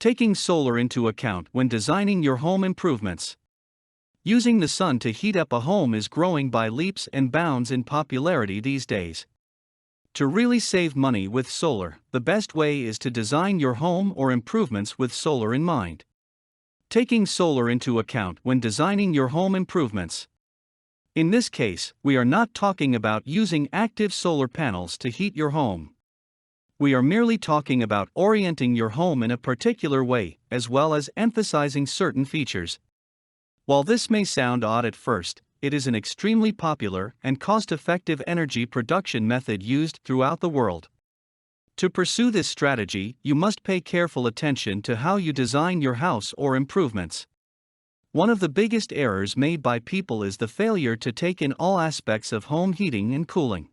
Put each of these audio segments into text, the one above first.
Taking solar into account when designing your home improvements. Using the sun to heat up a home is growing by leaps and bounds in popularity these days. To really save money with solar, the best way is to design your home or improvements with solar in mind. Taking solar into account when designing your home improvements. In this case, we are not talking about using active solar panels to heat your home. We are merely talking about orienting your home in a particular way, as well as emphasizing certain features. While this may sound odd at first, it is an extremely popular and cost-effective energy production method used throughout the world. To pursue this strategy, you must pay careful attention to how you design your house or improvements. One of the biggest errors made by people is the failure to take in all aspects of home heating and cooling.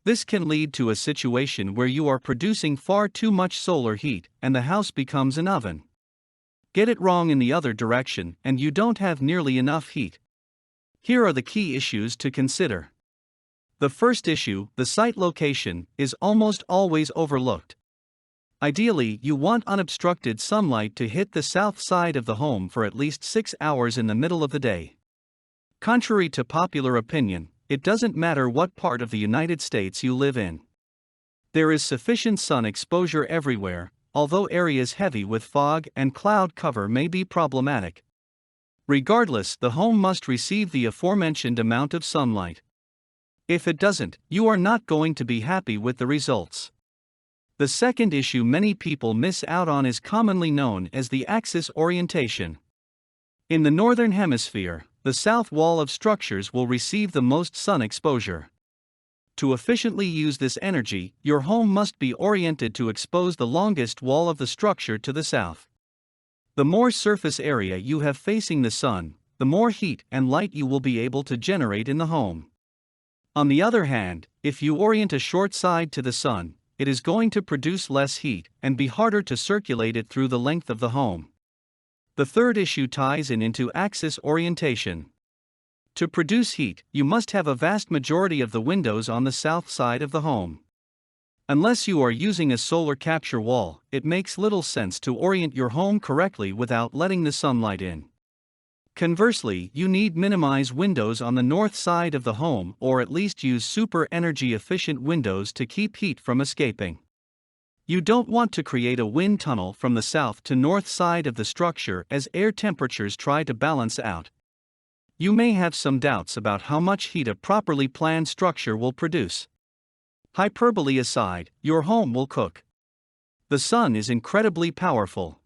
This can lead to a situation where you are producing far too much solar heat and the house becomes an oven. Get it wrong in the other direction and you don't have nearly enough heat. Here are the key issues to consider. The first issue, the site location, is almost always overlooked. Ideally, you want unobstructed sunlight to hit the south side of the home for at least 6 hours in the middle of the day. Contrary to popular opinion, it doesn't matter what part of the United States you live in. There is sufficient sun exposure everywhere, although areas heavy with fog and cloud cover may be problematic. Regardless, the home must receive the aforementioned amount of sunlight. If it doesn't, you are not going to be happy with the results. The second issue many people miss out on is commonly known as the axis orientation. In the northern hemisphere, the south wall of structures will receive the most sun exposure. To efficiently use this energy, your home must be oriented to expose the longest wall of the structure to the south. The more surface area you have facing the sun, the more heat and light you will be able to generate in the home. On the other hand, if you orient a short side to the sun, it is going to produce less heat and be harder to circulate it through the length of the home. The third issue ties into axis orientation. To produce heat, you must have a vast majority of the windows on the south side of the home. Unless you are using a solar capture wall, it makes little sense to orient your home correctly without letting the sunlight in. Conversely, you need minimize windows on the north side of the home or at least use super energy efficient windows to keep heat from escaping. You don't want to create a wind tunnel from the south to north side of the structure as air temperatures try to balance out. You may have some doubts about how much heat a properly planned structure will produce. Hyperbole aside, your home will cook. The sun is incredibly powerful.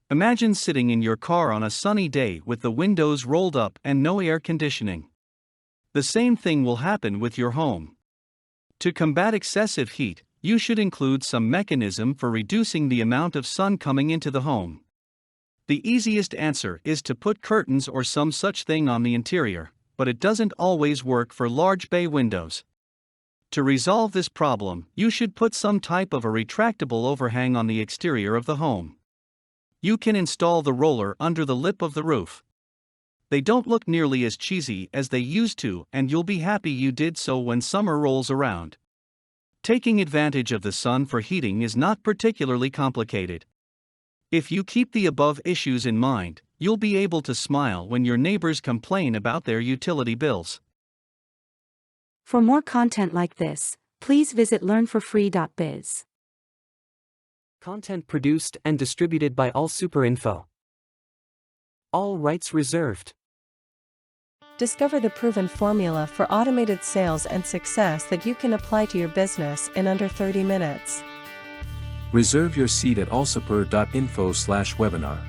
Imagine sitting in your car on a sunny day with the windows rolled up and no air conditioning. The same thing will happen with your home. To combat excessive heat, you should include some mechanism for reducing the amount of sun coming into the home. The easiest answer is to put curtains or some such thing on the interior, but it doesn't always work for large bay windows. To resolve this problem, you should put some type of a retractable overhang on the exterior of the home. You can install the roller under the lip of the roof. They don't look nearly as cheesy as they used to, and you'll be happy you did so when summer rolls around. Taking advantage of the sun for heating is not particularly complicated. If you keep the above issues in mind, you'll be able to smile when your neighbors complain about their utility bills. For more content like this, please visit learnforfree.biz. Content produced and distributed by AllSuperInfo. All rights reserved. Discover the proven formula for automated sales and success that you can apply to your business in under 30 minutes. Reserve your seat at allsuper.info/webinar.